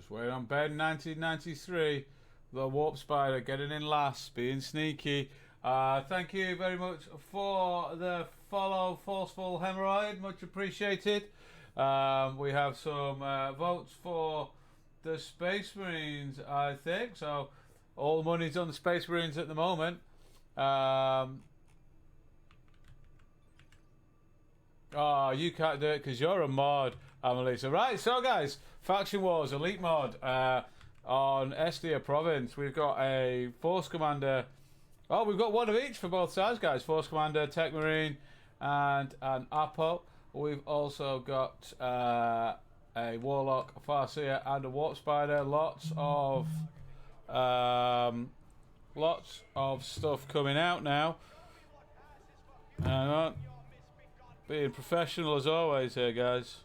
Just waiting on Ben 1993. The Warp Spider getting in last, being sneaky. Thank you very much for the follow, Forceful Hemorrhoid. Much appreciated. We have some votes for the Space Marines, I think. So all the money's on the Space Marines at the moment. Oh, you can't do it because you're a mod, Amelisa. Right, so guys, Faction Wars Elite Mod on Estia Province. We've got a Force Commander. Oh, we've got one of each for both sides, guys. Force Commander, Tech Marine, and an Apo. We've also got a Warlock, a Farseer, and a Warp Spider. Lots of stuff coming out now. Hang on. Being professional as always here, guys.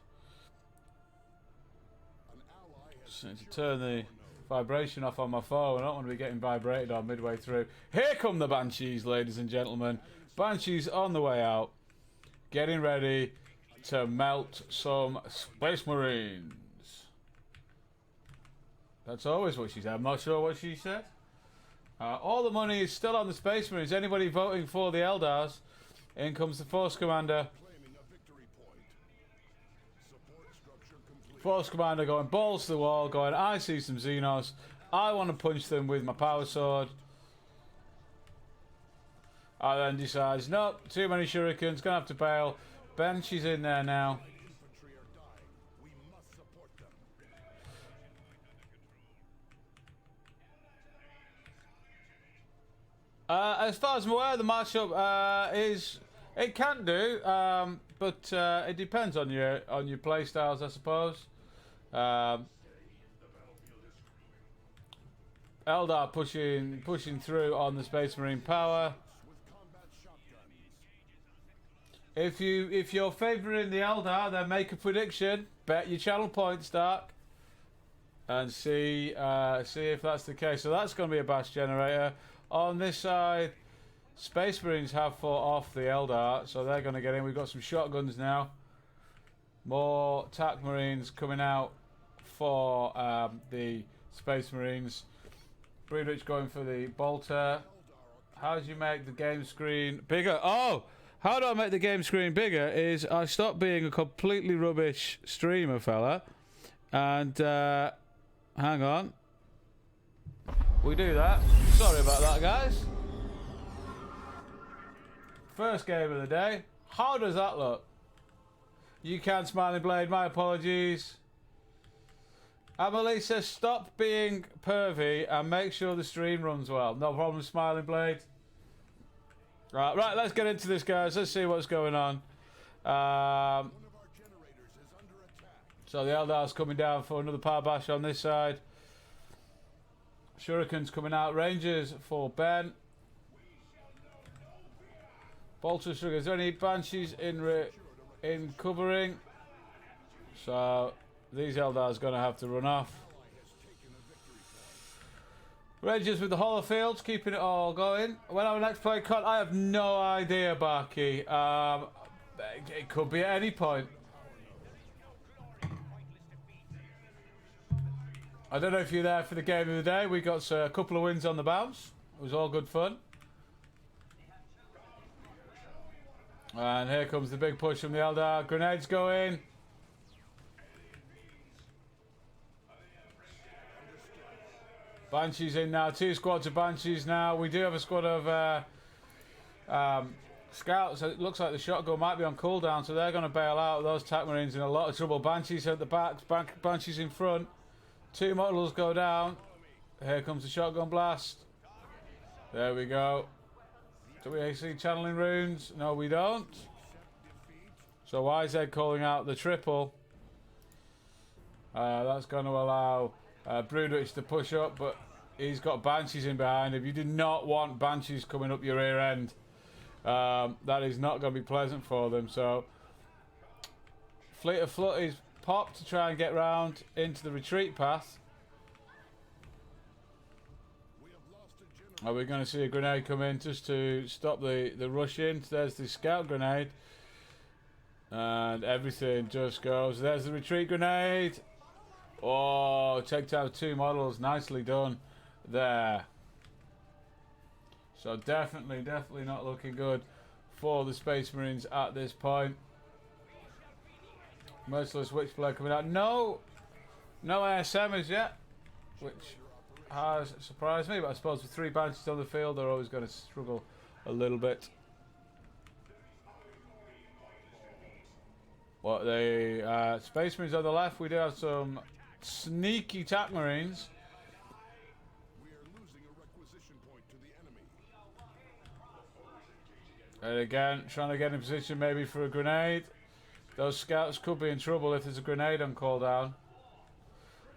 Just need to turn the vibration off on my phone. I don't want to be getting vibrated on midway through. Here come the Banshees, ladies and gentlemen. Banshees on the way out. Getting ready to melt some Space Marines. That's always what she said. I'm not sure what she said. All the money is still on the Space Marines. Anybody voting for the Eldars? In comes the Force Commander. Force Commander going balls to the wall, going, I see some Xenos. I want to punch them with my power sword. I then decides, nope, too many shurikens, gonna have to bail. Banshee's in there now. As far as I'm aware, the matchup is, it can do, but it depends on your play styles, I suppose. Eldar pushing through on the Space Marine power. If you're favouring the Eldar, then make a prediction. Bet your channel points, Dark, and see if that's the case. So that's going to be a bash generator. On this side, Space Marines have fought off the Eldar, so they're going to get in. We've got some shotguns now. More TAC Marines coming out for the Space Marines. Brewditch going for the bolter. How do you make the game screen bigger? Oh, how do I make the game screen bigger is I stop being a completely rubbish streamer, fella. And hang on. We do that. Sorry about that, guys. First game of the day. How does that look? You can, Smiling Blade. My apologies. Amelie says stop being pervy and make sure the stream runs well. No problem, Smiling Blade. Right, let's get into this, guys. Let's see what's going on. So the Eldar's coming down for another power bash on this side. Shurikens coming out. Rangers for Ben. Bolter Sugar. Is there any Banshees in covering? So these Eldar's going to have to run off. Rangers with the Hollow Fields, keeping it all going. When our next play cut, I have no idea, Barky. It could be at any point. I don't know if you're there for the game of the day. We got a couple of wins on the bounce. It was all good fun. And here comes the big push from the Eldar. Grenades going. Banshees in now. 2 squads of Banshees now. We do have a squad of scouts. It looks like the shotgun might be on cooldown, so they're going to bail out. Those TAC Marines in a lot of trouble. Banshees at the back. Banshees in front. 2 models go down. Here comes the shotgun blast. There we go. Do we see channeling runes? No, we don't. So YZ calling out the triple. That's going to allow Brewditch to push up, but he's got Banshees in behind him. You do not want Banshees coming up your rear end. That is not going to be pleasant for them. So Fleet of Foot is popped to try and get round into the retreat path. Are we going to see a grenade come in just to stop the rush in? There's the scout grenade. And everything just goes. There's the retreat grenade. Oh, take down 2 models. Nicely done there. So definitely not looking good for the Space Marines at this point. Merciless Witchblade coming out. No ASMs yet, which has surprised me, but I suppose with 3 Banshees on the field, they're always going to struggle a little bit. What the Space Marines on the left, we do have some sneaky TAC Marines. We are losing a requisition point to the enemy. And again, trying to get in position maybe for a grenade. Those scouts could be in trouble if there's a grenade on cooldown.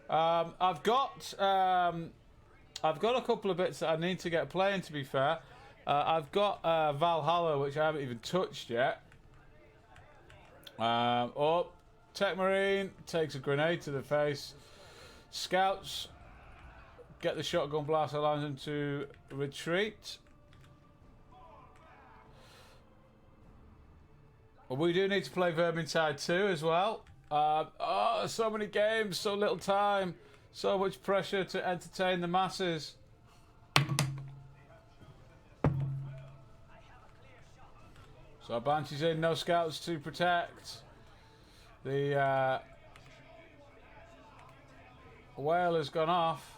I've got a couple of bits that I need to get playing, to be fair. I've got Valhalla, which I haven't even touched yet. Oh, Tech Marine takes a grenade to the face. Scouts get the shotgun blast, allows them to retreat. We do need to play Vermintide 2 as well. Oh, so many games, so little time, so much pressure to entertain the masses. So Banshee's in, no scouts to protect. The whale has gone off.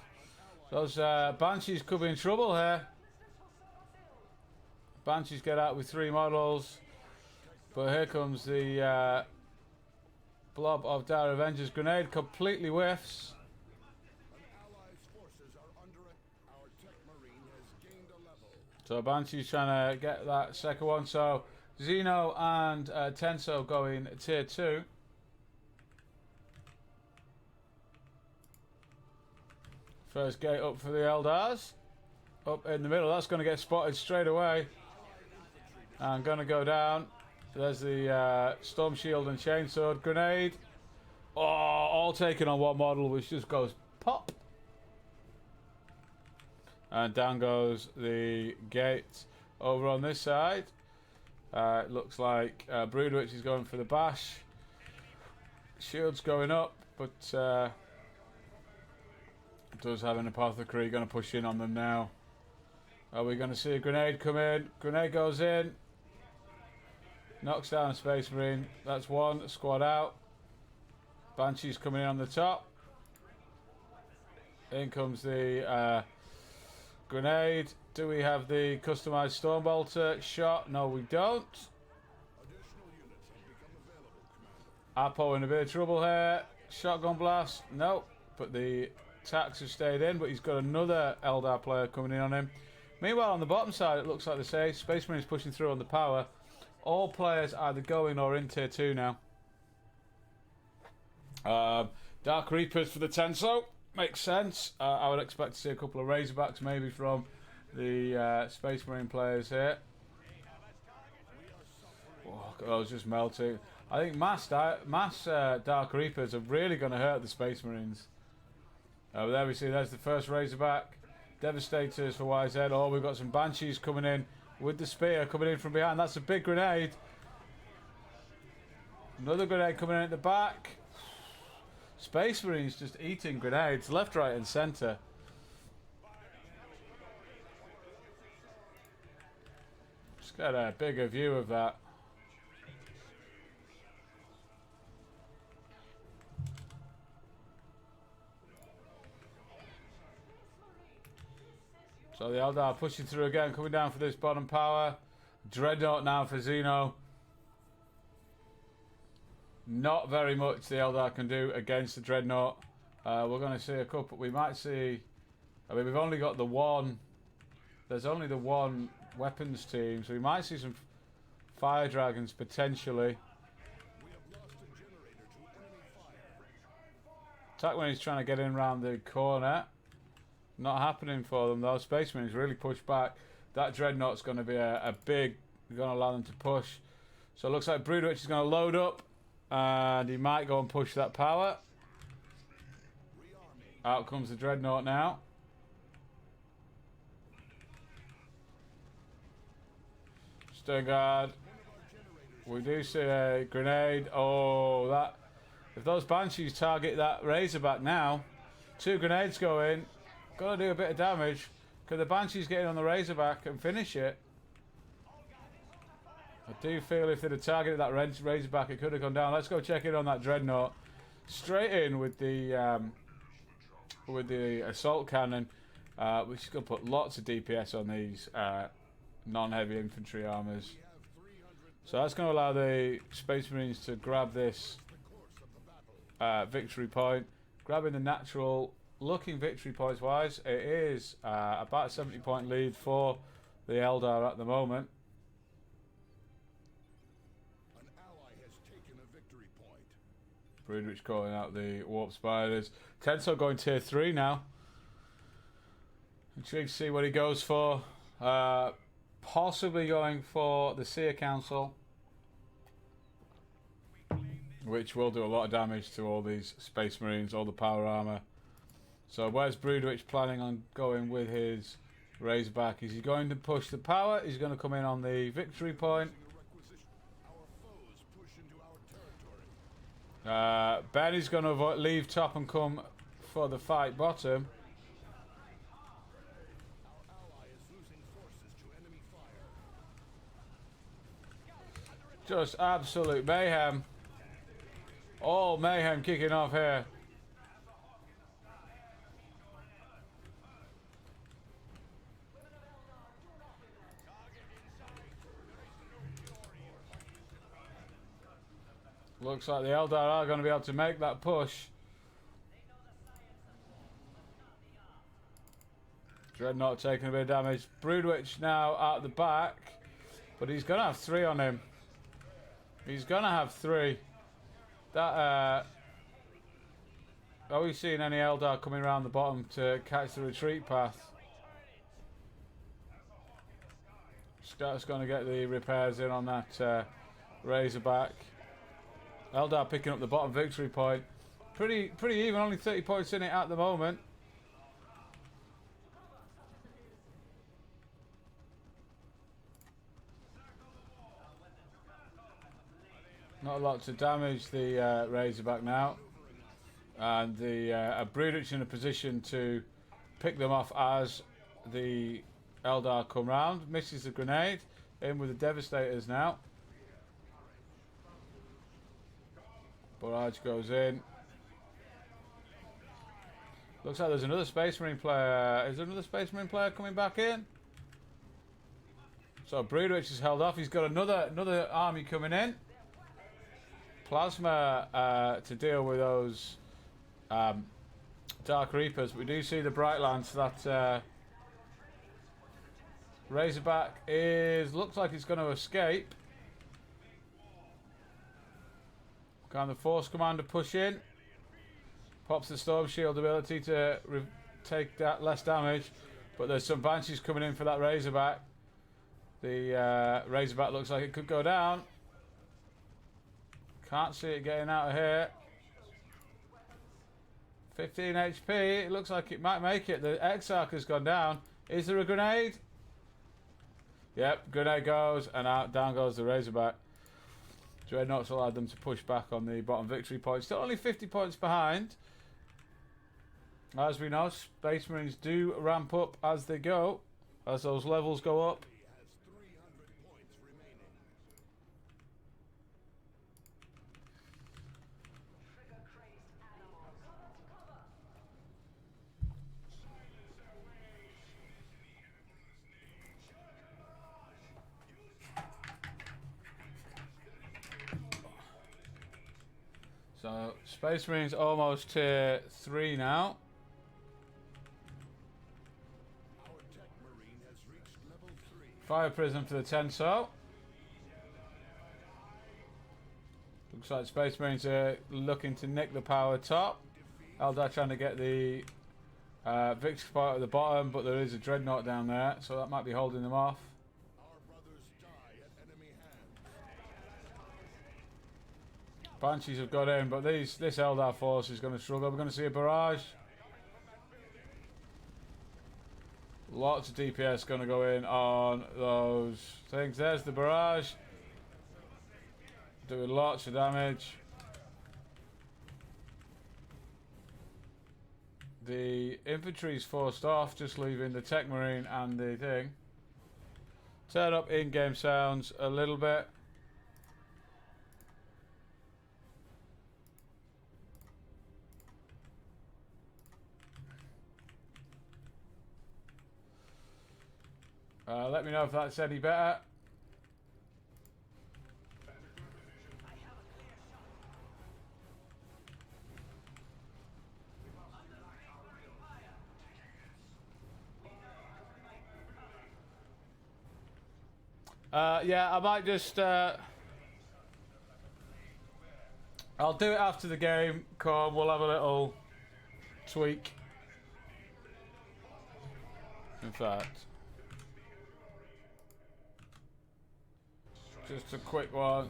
Those Banshees could be in trouble here. Banshees get out with 3 models. But here comes the blob of Dire Avengers. Grenade completely whiffs. So Banshee's trying to get that second one. So Xeno and Tenso going tier 2. First gate up for the Eldars. Up in the middle. That's going to get spotted straight away. And going to go down. There's the Storm Shield and Chainsword grenade. Oh, all taken on one model, which just goes pop. And down goes the gate over on this side. It looks like Broodwitch is going for the bash. Shield's going up, but does have an apothecary. Going to push in on them now. Are we going to see a grenade come in? Grenade goes in. Knocks down a Space Marine. That's 1 squad out. Banshee's coming in on the top. In comes the grenade. Do we have the customized Stormbolter shot? No, we don't. Apo in a bit of trouble here. Shotgun blast. No, but the attacks have stayed in. But he's got another Eldar player coming in on him. Meanwhile, on the bottom side, it looks like they say Space Marines pushing through on the power. All players either going or in tier 2 now. Dark Reapers for the Tenso. Makes sense. I would expect to see a couple of Razorbacks maybe from the Space Marine players here. Oh, God, I was just melting. I think mass Dark Reapers are really going to hurt the Space Marines. There we see, there's the first Razorback. Devastators for YZ. Oh, we've got some Banshees coming in. With the spear coming in from behind. That's a big grenade. Another grenade coming in at the back. Space Marines just eating grenades left, right and centre. Just get a bigger view of that. So the Eldar pushing through again, coming down for this bottom power. Dreadnought now for Xeno. Not very much the Eldar can do against the Dreadnought. We're going to see a couple. We might see... I mean, we've only got the one... There's only the one weapons team, so we might see some Fire Dragons potentially. Attack when he's trying to get in around the corner. Not happening for them though. Space Marines really push back. That Dreadnought's going to be a big... going to allow them to push. So it looks like Broodwitch is going to load up. And he might go and push that power. Out comes the Dreadnought now. Stern Guard. We do see a grenade. Oh, that... If those Banshees target that Razorback now, 2 grenades go in, gotta do a bit of damage. Could the Banshees get in on the Razorback and finish it? I do feel if they'd have targeted that Razorback, it could have gone down. Let's go check in on that Dreadnought. Straight in with the assault cannon, which is going to put lots of DPS on these non-heavy infantry armors. So that's going to allow the Space Marines to grab this victory point. Grabbing the natural looking victory points wise, it is about a 70-point lead for the Eldar at the moment. An ally has taken a victory point. Broodwitch calling out the Warp Spiders. Tenso going tier 3 now. Intrigued to see what he goes for. Possibly going for the Seer Council, which will do a lot of damage to all these Space Marines, all the power armor. So where's Broodwitch planning on going with his Razorback? Is he going to push the power? He's going to come in on the victory point. Our foes push into our territory. Ben is going to leave top and come for the fight bottom. Our ally is losing forces to enemy fire. Just absolute mayhem. All mayhem kicking off here. Looks like the Eldar are going to be able to make that push. Dreadnought taking a bit of damage. Broodwitch now out the back, but he's going to have 3 on him. He's going to have 3. That are we seeing any Eldar coming around the bottom to catch the retreat path? Scout's going to get the repairs in on that Razorback. Eldar picking up the bottom victory point. Pretty even, only 30 points in it at the moment. Not a lot to damage the Razorback now. And the Broodwitch in a position to pick them off as the Eldar come round. Misses the grenade. In with the Devastators now. Barrage goes in. Looks like there's another Space Marine player. Is there another Space Marine player coming back in? So Broodwitch is held off. He's got another army coming in. Plasma to deal with those Dark Reapers. We do see the Bright Lance. That Razorback looks like it's going to escape. Can the Force Commander push in? Pops the Storm Shield ability to take that less damage, but there's some Banshees coming in for that Razorback. The Razorback looks like it could go down. Can't see it getting out of here. 15 HP. It looks like it might make it. The Exarch has gone down. Is there a grenade? Yep, grenade goes, and out down goes the Razorback. Dreadnoughts allowed them to push back on the bottom victory point. Still only 50 points behind. As we know, Space Marines do ramp up as they go, as those levels go up. He has 300 points remaining. So Space Marines almost tier 3 now. Our tech marine has reached level 3. Fire Prism for the Tenso. Looks like Space Marines are looking to nick the power top. Eldar trying to get the victory point at the bottom, but there is a Dreadnought down there, so that might be holding them off. Our brothers die at enemy hands. Banshees have got in, but this Eldar force is going to struggle. We're going to see a barrage. Lots of DPS going to go in on those things. There's the barrage. Doing lots of damage. The infantry's forced off, just leaving the tech marine and the thing. Turn up in-game sounds a little bit. Let me know if that's any better. Yeah, I might just... I'll do it after the game. Come, we'll have a little tweak. In fact... just a quick one.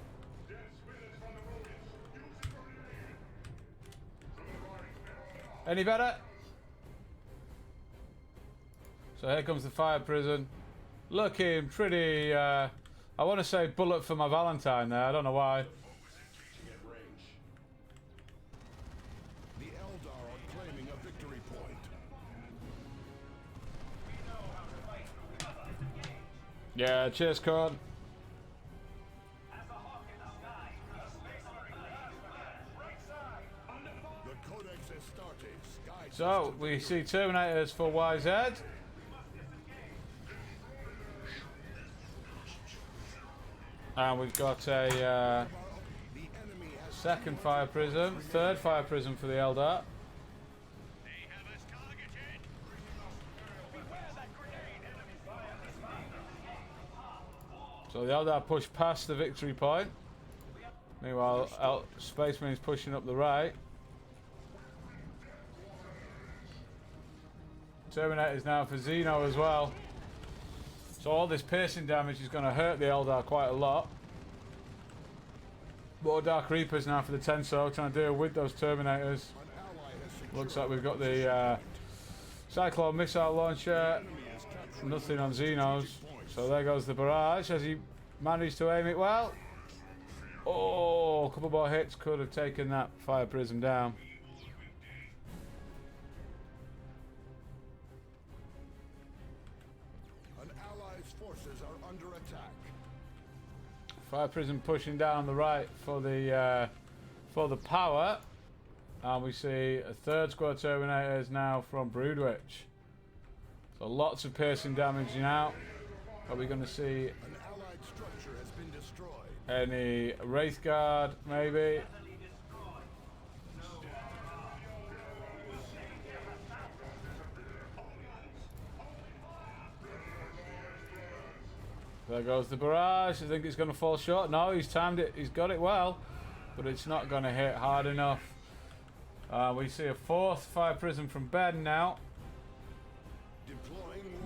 Any better? So here comes the fire prison. Looking pretty, I want to say bullet for my Valentine there, I don't know why. The Eldar are claiming a victory point. Yeah, cheers, Corn. So, we see Terminators for YZ. And we've got a second fire prism, third fire prism for the Eldar. So the Eldar push past the victory point. Meanwhile, Spaceman's pushing up the right. Terminators now for Xeno as well. So all this piercing damage is going to hurt the Eldar quite a lot. More Dark Reapers now for the Tenso, trying to deal with those Terminators. Looks like we've got the Cyclone missile launcher. Nothing on Xenos. So there goes the barrage. Has he managed to aim it well? Oh, a couple more hits could have taken that fire prism down. Fire prism pushing down the right for the power, and we see a third squad Terminators now from Broodwitch. So lots of piercing damage now. Are we going to see an allied structure has been destroyed? Any Wraith Guard maybe? There goes the barrage. I think it's going to fall short. No, he's timed it. He's got it well, but it's not going to hit hard enough. We see a fourth fire prism from Ben now.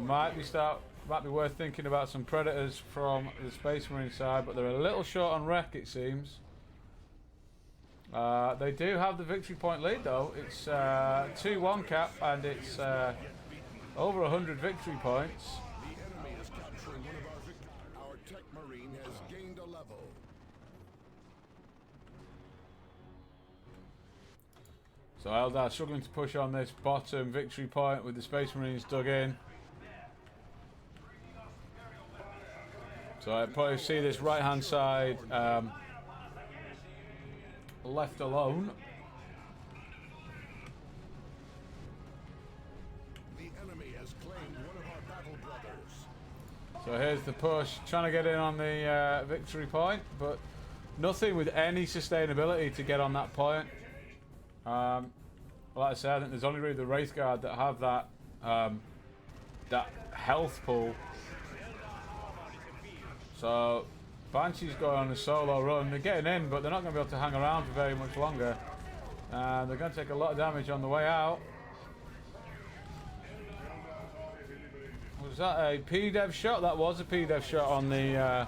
Might be worth thinking about some Predators from the Space Marine side, but they're a little short on wreck, it seems. They do have the victory point lead though. It's 2-1 cap, and it's over 100 victory points. So Eldar struggling to push on this bottom victory point with the Space Marines dug in. So I probably see this right hand side left alone. The enemy has claimed one of our battle brothers. So here's the push, trying to get in on the victory point, but nothing with any sustainability to get on that point. Like I said, I think there's only really the Wraith Guard that have that that health pool. So Banshee's going on a solo run. They're getting in, but they're not going to be able to hang around for very much longer. And they're going to take a lot of damage on the way out. Was that a P-Dev shot? That was a P-Dev shot on the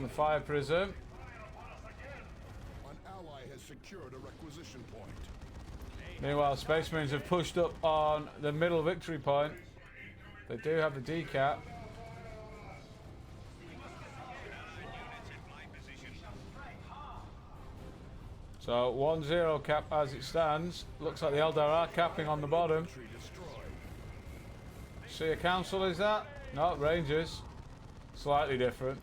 fire prism. Secured a requisition point. Meanwhile, Space Marines have pushed up on the middle victory point. They do have the decap. So 1-0 cap as it stands. Looks like the Eldar are capping on the bottom. Tree destroyed. See a council, is that? No, Rangers. Slightly different.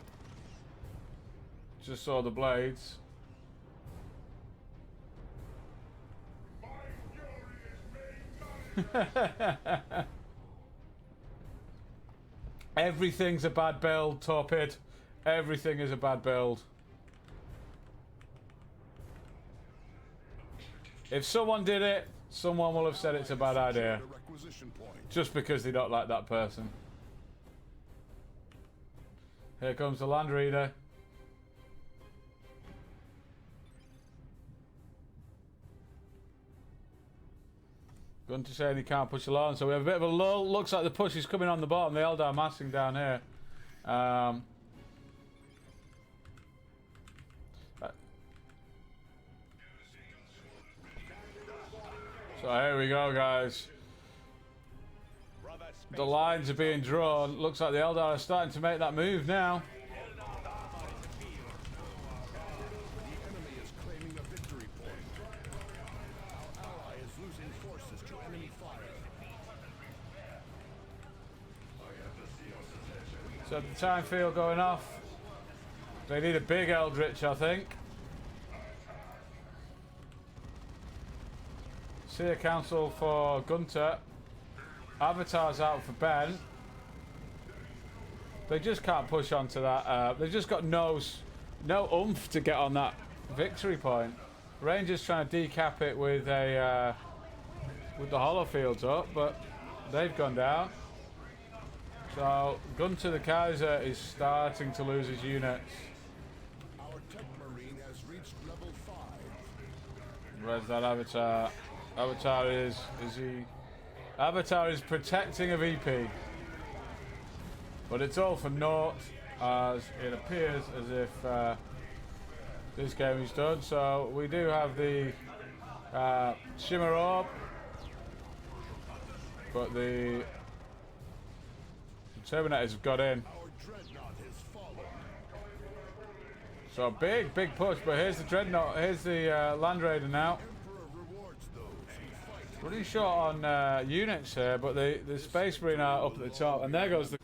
Just saw the blades. Everything's a bad build, Torpid. Everything is a bad build. If someone did it, someone will have said it's a bad idea. The requisition point. Just because they don't like that person. Here comes the Land Reader. Gunter saying he can't push along, so we have a bit of a lull. Looks like the push is coming on the bottom. The Eldar massing down here. So here we go, guys. The lines are being drawn. Looks like the Eldar are starting to make that move now. The enemy is claiming a victory point. Our ally is losing forces to enemy fire. So the time field going off. They need a big Eldritch, I think. See a council for Gunter. Avatar's out for Ben. They just can't push onto that. They've just got no oomph to get on that victory point. Rangers trying to decap it with a with the hollow fields up, but they've gone down. So Gunter the Kaiser is starting to lose his units. Our tech marine has reached level 5. Where's that Avatar? Avatar is he? Avatar is protecting a VP. But it's all for naught, as it appears as if this game is done. So we do have the Shimmer Orb, but the Terminators have got in. Our dreadnought has fallen. So big push, but here's the Dreadnought, here's the Land Raider now. Emperor rewards those who fight. Running short on units here, but the Space Marine are up at the top, and there goes the